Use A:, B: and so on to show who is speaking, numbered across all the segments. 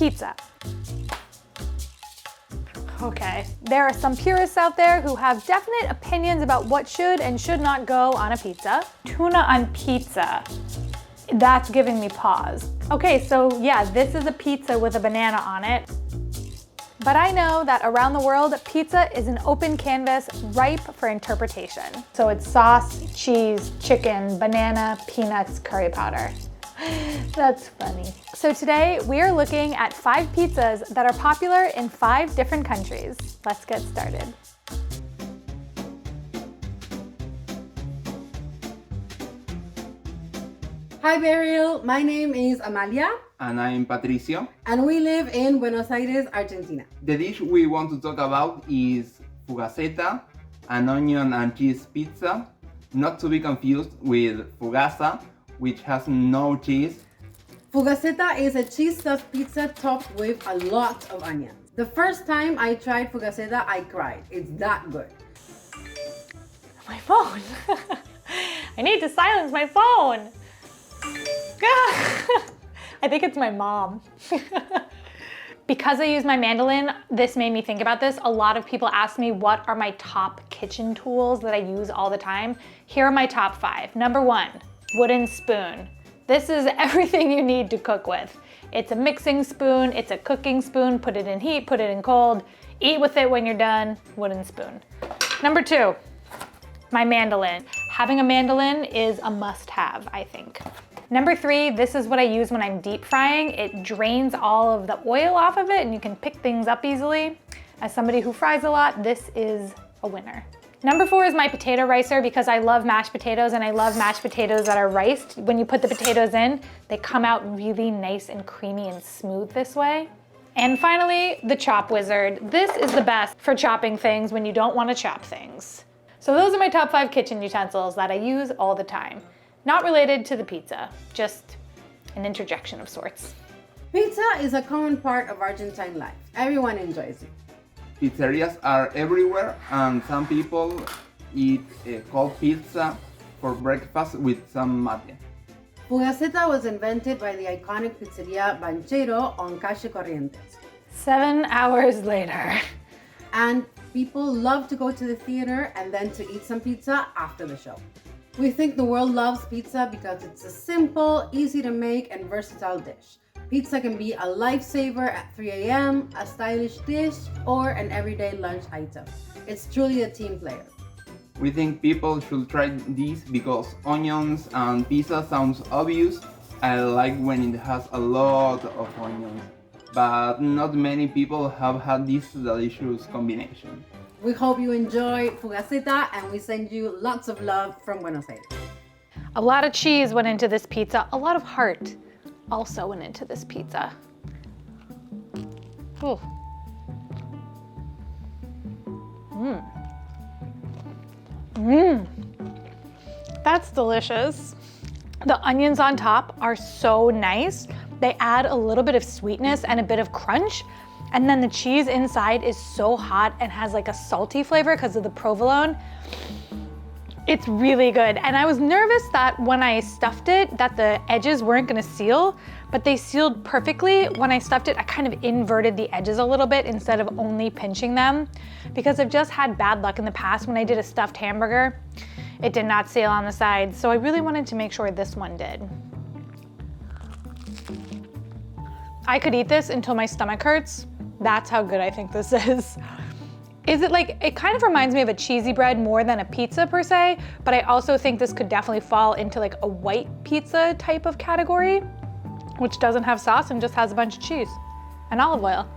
A: pizza. Okay, there are some purists out there who have definite opinions about what should and should not go on a pizza. Tuna on pizza. That's giving me pause. Okay, so yeah, this is a pizza with a banana on it. But I know that around the world, pizza is an open canvas ripe for interpretation. So it's sauce, cheese, chicken, banana, peanuts, curry powder. That's funny. So today we are looking at 5 pizzas that are popular in 5 different countries. Let's get started.
B: Hi Beryl, my name is Amalia.
C: And I'm Patricio.
B: And we live in Buenos Aires, Argentina.
C: The dish we want to talk about is Fugazzetta, an onion and cheese pizza, not to be confused with Fugazza, which has no cheese.
B: Fugazzetta is a cheese stuffed pizza topped with a lot of onions. The first time I tried Fugazzetta, I cried. It's that good.
A: My phone. I need to silence my phone. I think it's my mom. Because I use my mandolin, this made me think about this. A lot of people ask me what are my top kitchen tools that I use all the time. Here are my top 5. Number 1, wooden spoon. This is everything you need to cook with. It's a mixing spoon, it's a cooking spoon, put it in heat, put it in cold, eat with it when you're done, wooden spoon. Number 2, my mandolin. Having a mandolin is a must-have, I think. Number 3, this is what I use when I'm deep frying. It drains all of the oil off of it and you can pick things up easily. As somebody who fries a lot, this is a winner. Number 4 is my potato ricer because I love mashed potatoes and I love mashed potatoes that are riced. When you put the potatoes in, they come out really nice and creamy and smooth this way. And finally, the chop wizard. This is the best for chopping things when you don't want to chop things. So those are my top 5 kitchen utensils that I use all the time. Not related to the pizza, just an interjection of sorts.
B: Pizza is a common part of Argentine life. Everyone enjoys it.
C: Pizzerias are everywhere and some people eat cold pizza for breakfast with some mate.
B: Fugazzetta was invented by the iconic pizzeria Banchero on Calle Corrientes.
A: 7 hours later.
B: And people love to go to the theater and then to eat some pizza after the show. We think the world loves pizza because it's a simple, easy to make, and versatile dish. Pizza can be a lifesaver at 3 a.m., a stylish dish, or an everyday lunch item. It's truly a team player.
C: We think people should try this because onions and pizza sounds obvious. I like when it has a lot of onions, but not many people have had this delicious combination.
B: We hope you enjoy Fugazzetta and we send you lots of love from Buenos Aires.
A: A lot of cheese went into this pizza. A lot of heart also went into this pizza. Ooh. That's delicious. The onions on top are so nice. They add a little bit of sweetness and a bit of crunch. And then the cheese inside is so hot and has like a salty flavor because of the provolone. It's really good. And I was nervous that when I stuffed it, that the edges weren't gonna seal, but they sealed perfectly. When I stuffed it, I kind of inverted the edges a little bit instead of only pinching them because I've just had bad luck in the past when I did a stuffed hamburger. It did not seal on the sides, so I really wanted to make sure this one did. I could eat this until my stomach hurts. That's how good I think this is. Is it like, it kind of reminds me of a cheesy bread more than a pizza per se, but I also think this could definitely fall into like a white pizza type of category, which doesn't have sauce and just has a bunch of cheese and olive oil.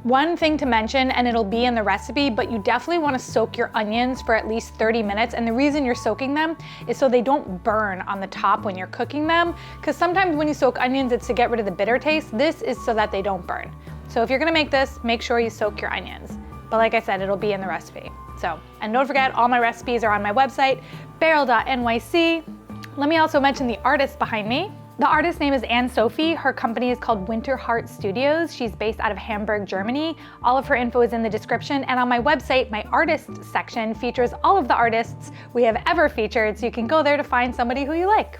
A: One thing to mention, and it'll be in the recipe, but you definitely want to soak your onions for at least 30 minutes. And the reason you're soaking them is so they don't burn on the top when you're cooking them. Because sometimes when you soak onions, it's to get rid of the bitter taste. This is so that they don't burn. So if you're gonna make this, make sure you soak your onions. But like I said, it'll be in the recipe. So, and don't forget, all my recipes are on my website, beryl.nyc. Let me also mention the artist behind me. The artist's name is Anne-Sophie. Her company is called Winter Heart Studios. She's based out of Hamburg, Germany. All of her info is in the description. And on my website, my artists section features all of the artists we have ever featured, so you can go there to find somebody who you like.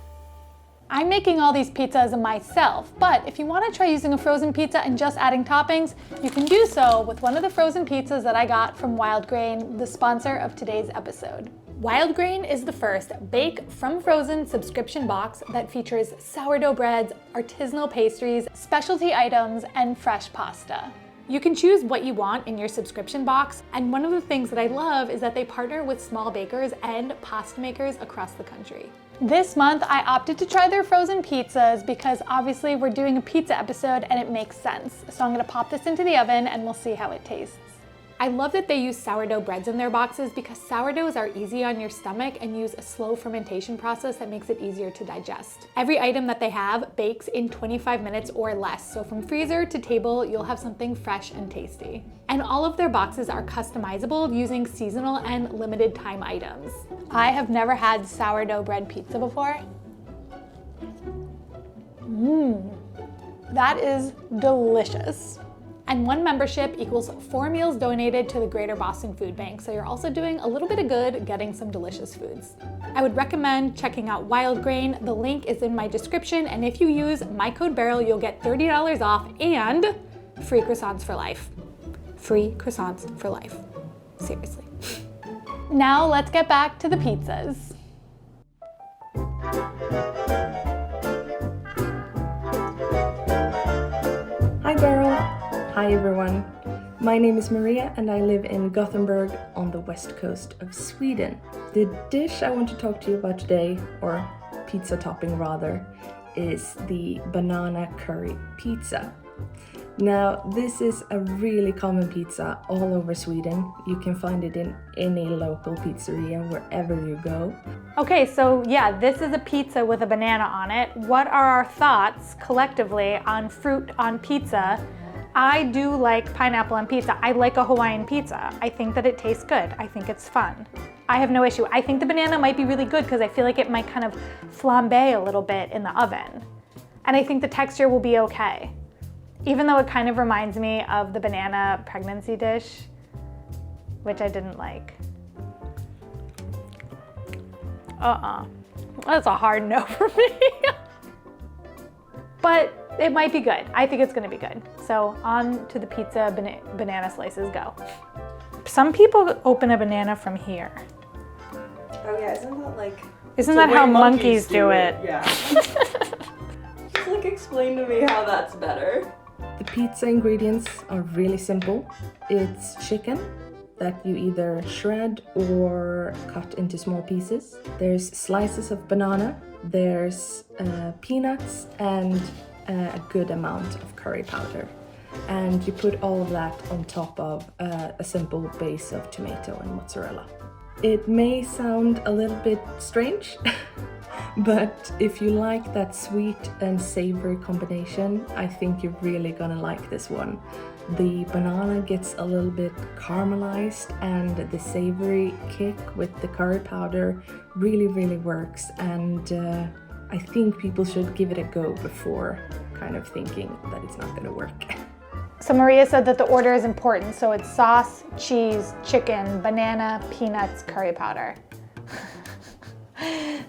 A: I'm making all these pizzas myself, but if you want to try using a frozen pizza and just adding toppings, you can do so with one of the frozen pizzas that I got from Wild Grain, the sponsor of today's episode. Wild Grain is the first bake from frozen subscription box that features sourdough breads, artisanal pastries, specialty items, and fresh pasta. You can choose what you want in your subscription box, and one of the things that I love is that they partner with small bakers and pasta makers across the country. This month, I opted to try their frozen pizzas because obviously we're doing a pizza episode and it makes sense. So I'm gonna pop this into the oven and we'll see how it tastes. I love that they use sourdough breads in their boxes because sourdoughs are easy on your stomach and use a slow fermentation process that makes it easier to digest. Every item that they have bakes in 25 minutes or less, so from freezer to table, you'll have something fresh and tasty. And all of their boxes are customizable using seasonal and limited time items. I have never had sourdough bread pizza before. That is delicious. And one membership equals 4 meals donated to the Greater Boston Food Bank, so you're also doing a little bit of good getting some delicious foods. I would recommend checking out Wild Grain. The link is in my description, and if you use my code Beryl, you'll get $30 off and free croissants for life. Free croissants for life. Seriously. Now let's get back to the pizzas.
D: Hi Beryl. Hi everyone. My name is Maria and I live in Gothenburg on the west coast of Sweden. The dish I want to talk to you about today, or pizza topping rather, is the banana curry pizza. Now, this is a really common pizza all over Sweden. You can find it in any local pizzeria wherever you go.
A: Okay, so yeah, this is a pizza with a banana on it. What are our thoughts collectively on fruit on pizza? I do like pineapple on pizza. I like a Hawaiian pizza. I think that it tastes good. I think it's fun. I have no issue. I think the banana might be really good because I feel like it might kind of flambe a little bit in the oven. And I think the texture will be okay. Even though it kind of reminds me of the banana pregnancy dish, which I didn't like. That's a hard no for me. But it might be good. I think it's gonna be good. So on to the pizza, banana slices go. Some people open a banana from here.
D: Oh yeah, isn't that like...
A: Isn't that how monkeys do it?
D: Yeah. Just like explain to me how that's better. The pizza ingredients are really simple. It's chicken that you either shred or cut into small pieces. There's slices of banana. There's peanuts and a good amount of curry powder. And you put all of that on top of a simple base of tomato and mozzarella. It may sound a little bit strange, but if you like that sweet and savory combination, I think you're really gonna like this one. The banana gets a little bit caramelized and the savory kick with the curry powder really works, and I think people should give it a go before kind of thinking that it's not gonna work.
A: So Maria said that the order is important. So it's sauce, cheese, chicken, banana, peanuts, curry powder.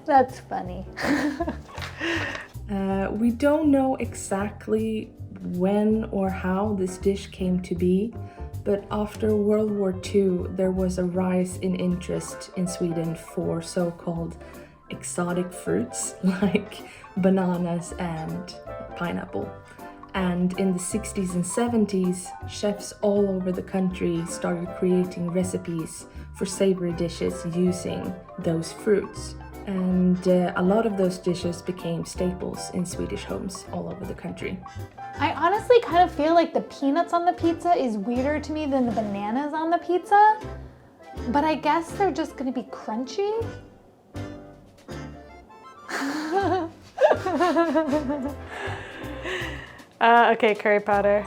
A: That's funny.
D: We don't know exactly when or how this dish came to be, but after World War II, there was a rise in interest in Sweden for so-called exotic fruits like bananas and pineapple. And in the 60s and 70s, chefs all over the country started creating recipes for savory dishes using those fruits. And a lot of those dishes became staples in Swedish homes all over the country.
A: I honestly kind of feel like the peanuts on the pizza is weirder to me than the bananas on the pizza, but I guess they're just gonna be crunchy. Okay, curry powder.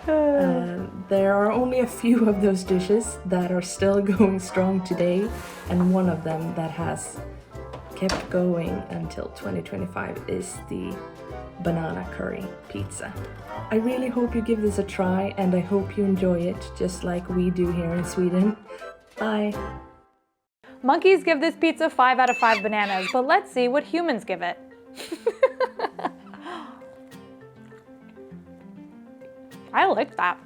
D: There are only a few of those dishes that are still going strong today, and one of them that has kept going until 2025 is the banana curry pizza. I really hope you give this a try, and I hope you enjoy it just like we do here in Sweden. Bye!
A: Monkeys give this pizza 5 out of 5 bananas, but let's see what humans give it. I like that.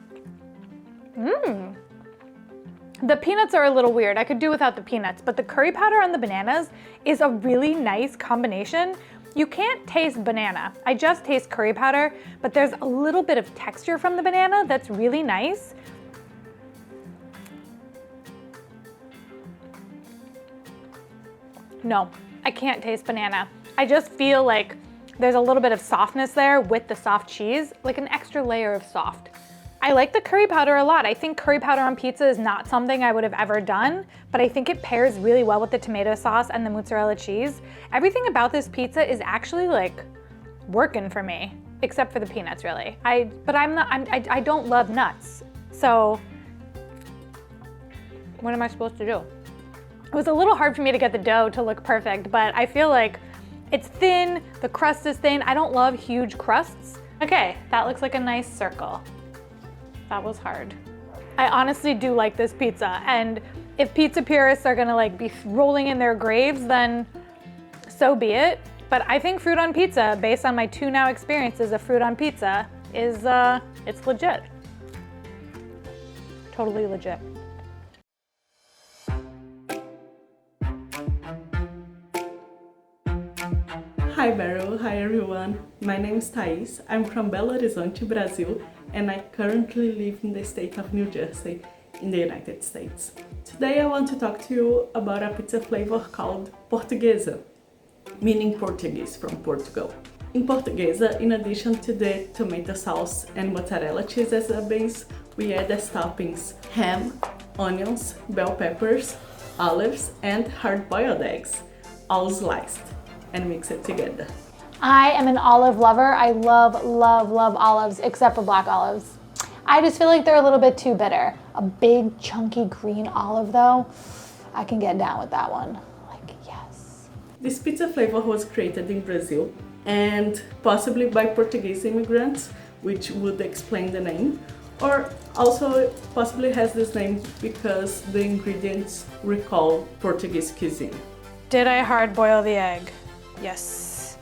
A: The peanuts are a little weird. I could do without the peanuts, but the curry powder on the bananas is a really nice combination. You can't taste banana. I just taste curry powder, but there's a little bit of texture from the banana that's really nice. No, I can't taste banana. I just feel like there's a little bit of softness there with the soft cheese, like an extra layer of soft. I like the curry powder a lot. I think curry powder on pizza is not something I would have ever done, but I think it pairs really well with the tomato sauce and the mozzarella cheese. Everything about this pizza is actually like working for me, except for the peanuts really. I don't love nuts. So what am I supposed to do? It was a little hard for me to get the dough to look perfect, but I feel like it's thin, the crust is thin. I don't love huge crusts. Okay, that looks like a nice circle. That was hard. I honestly do like this pizza, and if pizza purists are gonna like be rolling in their graves, then so be it. But I think fruit on pizza, based on my 2 now experiences of fruit on pizza, is it's legit. Totally legit.
E: Hi Beryl, hi everyone. My name is Tais. I'm from Belo Horizonte, Brazil, and I currently live in the state of New Jersey in the United States. Today I want to talk to you about a pizza flavor called Portuguesa, meaning Portuguese from Portugal. In Portuguesa, in addition to the tomato sauce and mozzarella cheese as a base, we add as toppings ham, onions, bell peppers, olives, and hard-boiled eggs, all sliced, and mix it together.
A: I am an olive lover. I love, love, love olives, except for black olives. I just feel like they're a little bit too bitter. A big, chunky green olive though, I can get down with that one. Like, yes.
E: This pizza flavor was created in Brazil and possibly by Portuguese immigrants, which would explain the name, or also possibly has this name because the ingredients recall Portuguese cuisine.
A: Did I hard boil the egg? Yes.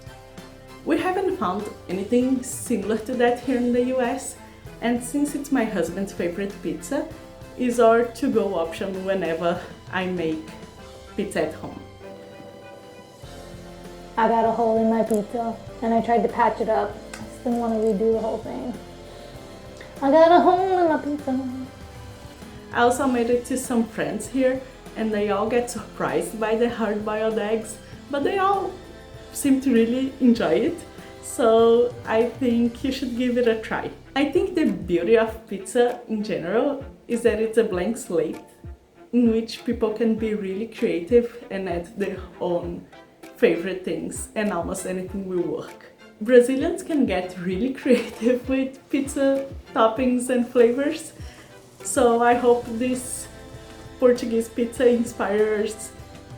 E: We haven't found anything similar to that here in the US, and since it's my husband's favorite pizza, it's our to-go option whenever I make pizza at home.
A: I got a hole in my pizza and I tried to patch it up. I just didn't want to redo the whole thing. I got a hole in my pizza.
E: I also made it to some friends here, and they all get surprised by the hard-boiled eggs, but they all seem to really enjoy it, so I think you should give it a try. I think the beauty of pizza in general is that it's a blank slate in which people can be really creative and add their own favorite things, and almost anything will work. Brazilians can get really creative with pizza toppings and flavors, so I hope this Portuguese pizza inspires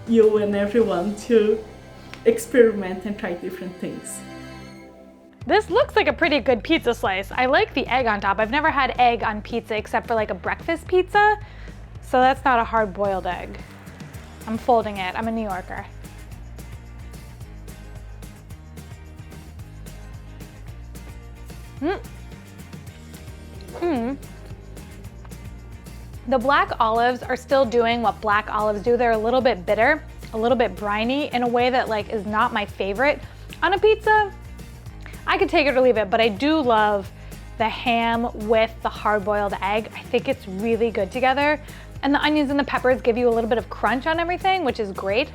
E: you and everyone to experiment and try different things.
A: This looks like a pretty good pizza slice. I like the egg on top. I've never had egg on pizza except for like a breakfast pizza, so that's not a hard-boiled egg. I'm folding it. I'm a New Yorker. The black olives are still doing what black olives do. They're a little bit bitter, a little bit briny in a way that like is not my favorite. On a pizza, I could take it or leave it, but I do love the ham with the hard-boiled egg. I think it's really good together. And the onions and the peppers give you a little bit of crunch on everything, which is great.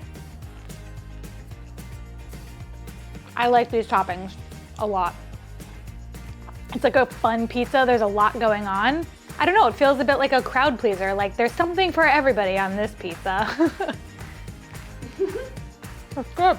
A: I like these toppings a lot. It's like a fun pizza. There's a lot going on. I don't know, it feels a bit like a crowd pleaser. Like there's something for everybody on this pizza. That's good.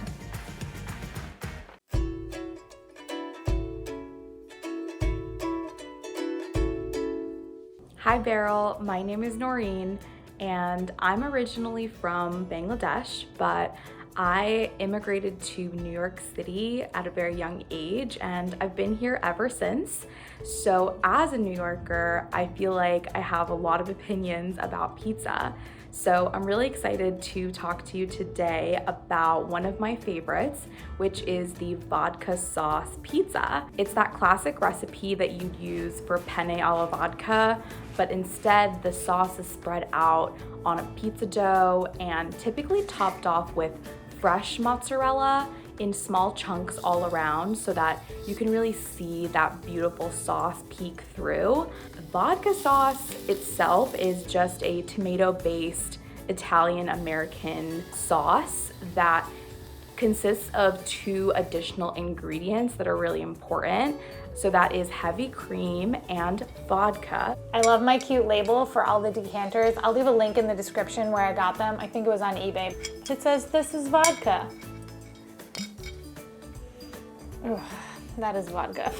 F: Hi Beryl, my name is Nawreen and I'm originally from Bangladesh, but I immigrated to New York City at a very young age and I've been here ever since. So as a New Yorker, I feel like I have a lot of opinions about pizza. So I'm really excited to talk to you today about one of my favorites, which is the vodka sauce pizza. It's that classic recipe that you use for penne alla vodka, but instead the sauce is spread out on a pizza dough and typically topped off with fresh mozzarella in small chunks all around so that you can really see that beautiful sauce peek through. Vodka sauce itself is just a tomato-based Italian-American sauce that consists of 2 additional ingredients that are really important. So that is heavy cream and vodka.
A: I love my cute label for all the decanters. I'll leave a link in the description where I got them. I think it was on eBay. It says, "This is vodka." Ugh, that is vodka.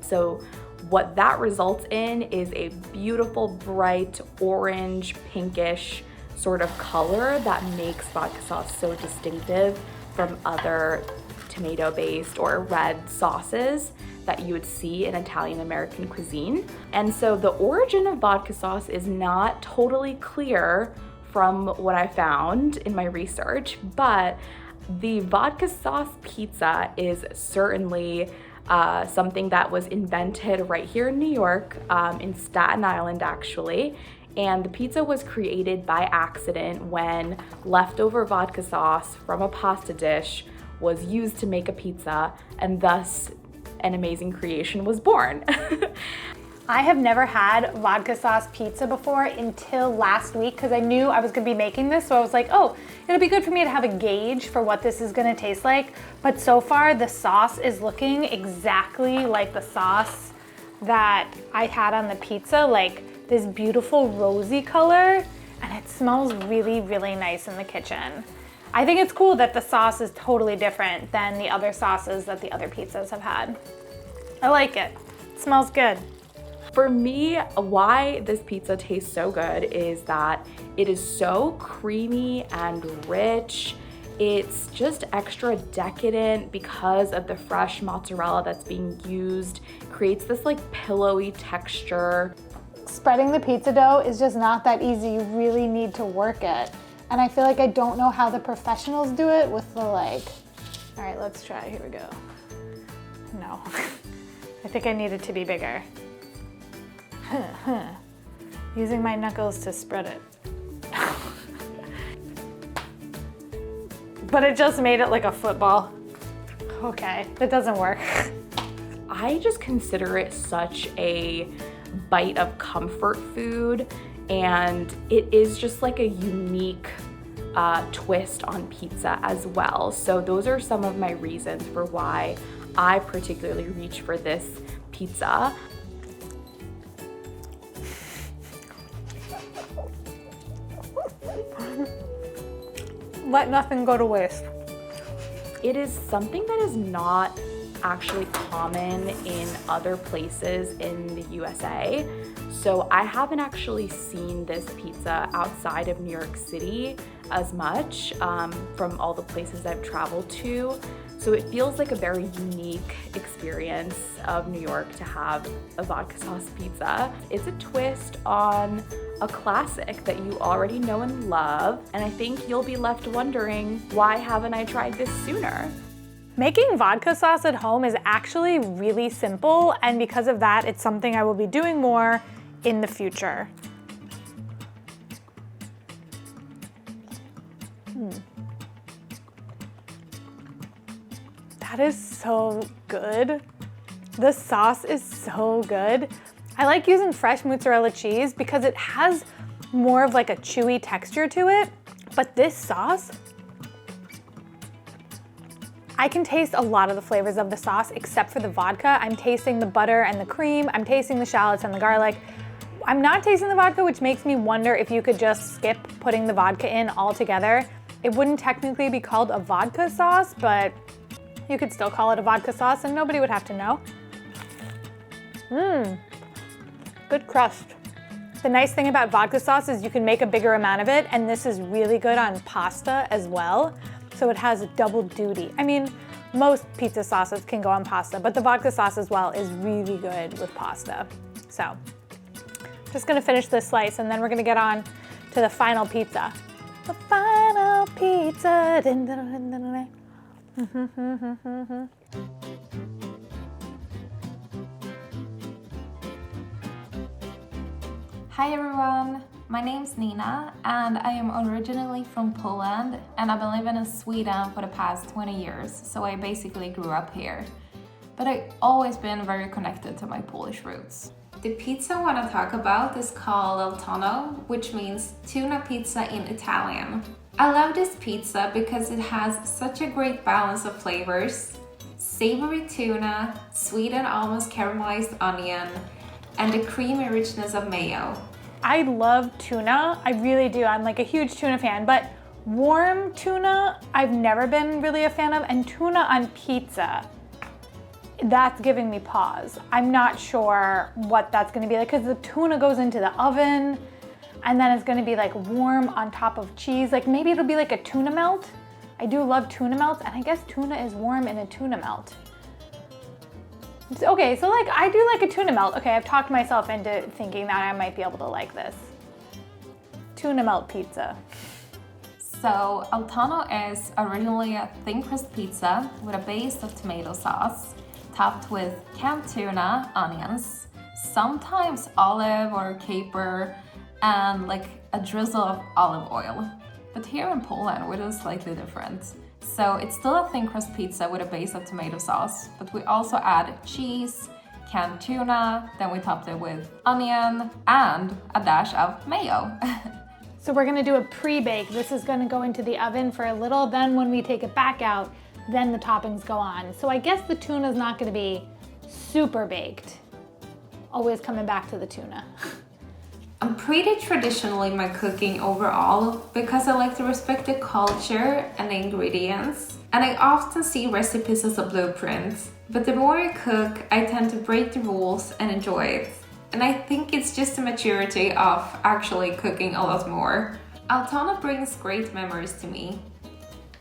F: So what that results in is a beautiful, bright, orange, pinkish sort of color that makes vodka sauce so distinctive from other tomato-based or red sauces that you would see in Italian-American cuisine. And so the origin of vodka sauce is not totally clear from what I found in my research, but the vodka sauce pizza is certainly something that was invented right here in New York, in Staten Island actually. And the pizza was created by accident when leftover vodka sauce from a pasta dish was used to make a pizza, and thus an amazing creation was born.
A: I have never had vodka sauce pizza before until last week because I knew I was gonna be making this, so I was like, oh, it'll be good for me to have a gauge for what this is gonna taste like. But so far, the sauce is looking exactly like the sauce that I had on the pizza, like this beautiful rosy color, and it smells really, really nice in the kitchen. I think it's cool that the sauce is totally different than the other sauces that the other pizzas have had. I like it. It smells good.
F: For me, why this pizza tastes so good is that it is so creamy and rich. It's just extra decadent because of the fresh mozzarella that's being used. It creates this like pillowy texture.
A: Spreading the pizza dough is just not that easy. You really need to work it. And I feel like I don't know how the professionals do it with the like, all right, let's try, here we go. No, I think I need it to be bigger. Using my knuckles to spread it. But it just made it like a football. Okay, that doesn't work.
F: I just consider it such a bite of comfort food, and it is just like a unique twist on pizza as well. So those are some of my reasons for why I particularly reach for this pizza.
A: Let nothing go to waste.
F: It is something that is not actually common in other places in the USA. So I haven't actually seen this pizza outside of New York City as much from all the places I've traveled to. So it feels like a very unique experience of New York to have a vodka sauce pizza. It's a twist on a classic that you already know and love, and I think you'll be left wondering, why haven't I tried this sooner?
A: Making vodka sauce at home is actually really simple, and because of that, it's something I will be doing more in the future. That is so good. The sauce is so good. I like using fresh mozzarella cheese because it has more of like a chewy texture to it, but this sauce, I can taste a lot of the flavors of the sauce except for the vodka. I'm tasting the butter and the cream, I'm tasting the shallots and the garlic. I'm not tasting the vodka, which makes me wonder if you could just skip putting the vodka in altogether. It wouldn't technically be called a vodka sauce, but you could still call it a vodka sauce and nobody would have to know. Good crust. The nice thing about vodka sauce is you can make a bigger amount of it, and this is really good on pasta as well. So it has double duty. I mean, most pizza sauces can go on pasta, but the vodka sauce as well is really good with pasta. So, just gonna finish this slice and then we're gonna get on to the final pizza. The final pizza. Dun, dun, dun, dun, dun.
F: Hi everyone, my name's Nina and I am originally from Poland and I've been living in Sweden for the past 20 years, so I basically grew up here. But I've always been very connected to my Polish roots. The pizza I want to talk about is called Tonno, which means tuna pizza in Italian. I love this pizza because it has such a great balance of flavors: savory tuna, sweet and almost caramelized onion, and the creamy richness of mayo.
A: I love tuna, I really do. I'm like a huge tuna fan, but warm tuna, I've never been really a fan of, and tuna on pizza, that's giving me pause. I'm not sure what that's gonna be like, because the tuna goes into the oven, and then it's gonna be like warm on top of cheese. Like maybe it'll be like a tuna melt. I do love tuna melts, and I guess tuna is warm in a tuna melt. Okay, so like I do like a tuna melt. Okay, I've talked myself into thinking that I might be able to like this. Tuna melt pizza.
F: So Tonno is originally a thin crust pizza with a base of tomato sauce, topped with canned tuna, onions, sometimes olive or caper, and like a drizzle of olive oil. But here in Poland, we do slightly different. So it's still a thin crust pizza with a base of tomato sauce, but we also add cheese, canned tuna, then we topped it with onion and a dash of mayo.
A: So we're gonna do a pre-bake. This is gonna go into the oven for a little, then when we take it back out, then the toppings go on. So I guess the tuna is not gonna be super baked. Always coming back to the tuna.
F: I'm pretty traditional in my cooking overall because I like to respect the culture and the ingredients, and I often see recipes as a blueprint. But the more I cook, I tend to break the rules and enjoy it. And I think it's just the maturity of actually cooking a lot more. Tonno brings great memories to me.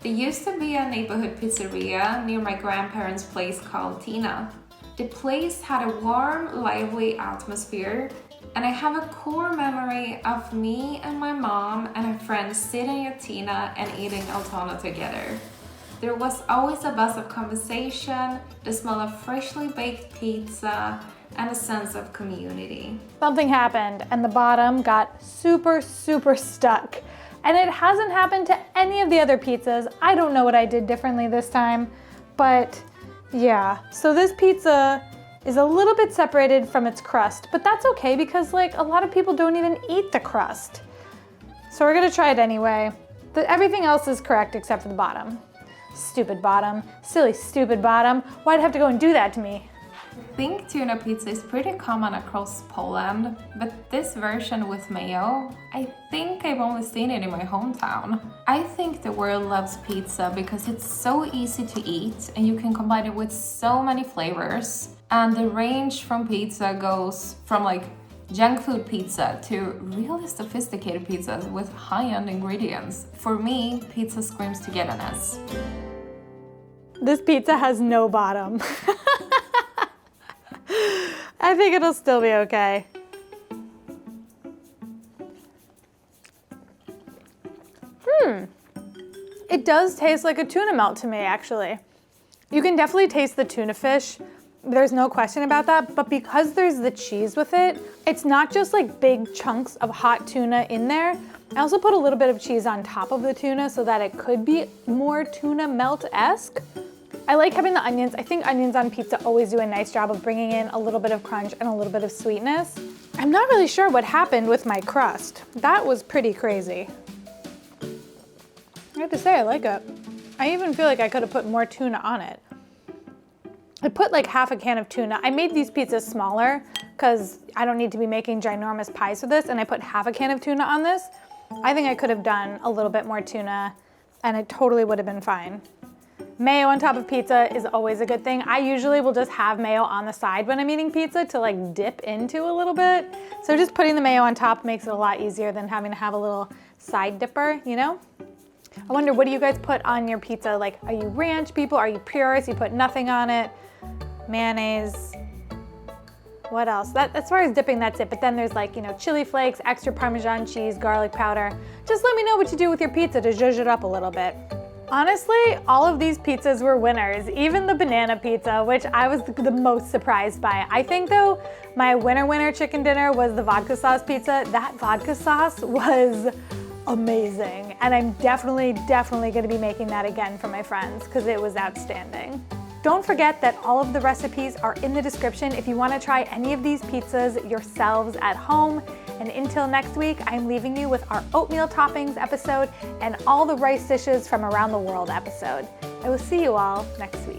F: There used to be a neighborhood pizzeria near my grandparents' place called Tuna. The place had a warm, lively atmosphere, and I have a core memory of me and my mom and a friend sitting at Tina and eating Tonno together. There was always a buzz of conversation, the smell of freshly baked pizza, and a sense of community.
A: Something happened and the bottom got super stuck. And it hasn't happened to any of the other pizzas. I don't know what I did differently this time, but yeah. So this pizza is a little bit separated from its crust, but that's okay because like a lot of people don't even eat the crust. So we're gonna try it anyway. Everything else is correct except for the bottom. Stupid bottom, silly stupid bottom. Why'd it have to go and do that to me?
F: I think tuna pizza is pretty common across Poland, but this version with mayo, I think I've only seen it in my hometown. I think the world loves pizza because it's so easy to eat and you can combine it with so many flavors. And the range from pizza goes from like junk food pizza to really sophisticated pizzas with high-end ingredients. For me, pizza screams togetherness.
A: This pizza has no bottom. I think it'll still be okay. It does taste like a tuna melt to me, actually. You can definitely taste the tuna fish. There's no question about that, but because there's the cheese with it, it's not just like big chunks of hot tuna in there. I also put a little bit of cheese on top of the tuna so that it could be more tuna melt-esque. I like having the onions. I think onions on pizza always do a nice job of bringing in a little bit of crunch and a little bit of sweetness. I'm not really sure what happened with my crust. That was pretty crazy. I have to say, I like it. I even feel like I could have put more tuna on it. I put like half a can of tuna. I made these pizzas smaller because I don't need to be making ginormous pies for this, and I put half a can of tuna on this. I think I could have done a little bit more tuna and it totally would have been fine. Mayo on top of pizza is always a good thing. I usually will just have mayo on the side when I'm eating pizza to like dip into a little bit. So just putting the mayo on top makes it a lot easier than having to have a little side dipper, you know? I wonder, what do you guys put on your pizza? Like, are you ranch people? Are you purists? You put nothing on it? Mayonnaise. What else? As far as dipping, that's it. But then there's like, chili flakes, extra Parmesan cheese, garlic powder. Just let me know what you do with your pizza to zhuzh it up a little bit. Honestly, all of these pizzas were winners, even the banana pizza, which I was the most surprised by. I think though, my winner chicken dinner was the vodka sauce pizza. That vodka sauce was amazing. And I'm definitely gonna be making that again for my friends because it was outstanding. Don't forget that all of the recipes are in the description if you want to try any of these pizzas yourselves at home. And until next week, I'm leaving you with our oatmeal toppings episode and all the rice dishes from around the world episode. I will see you all next week.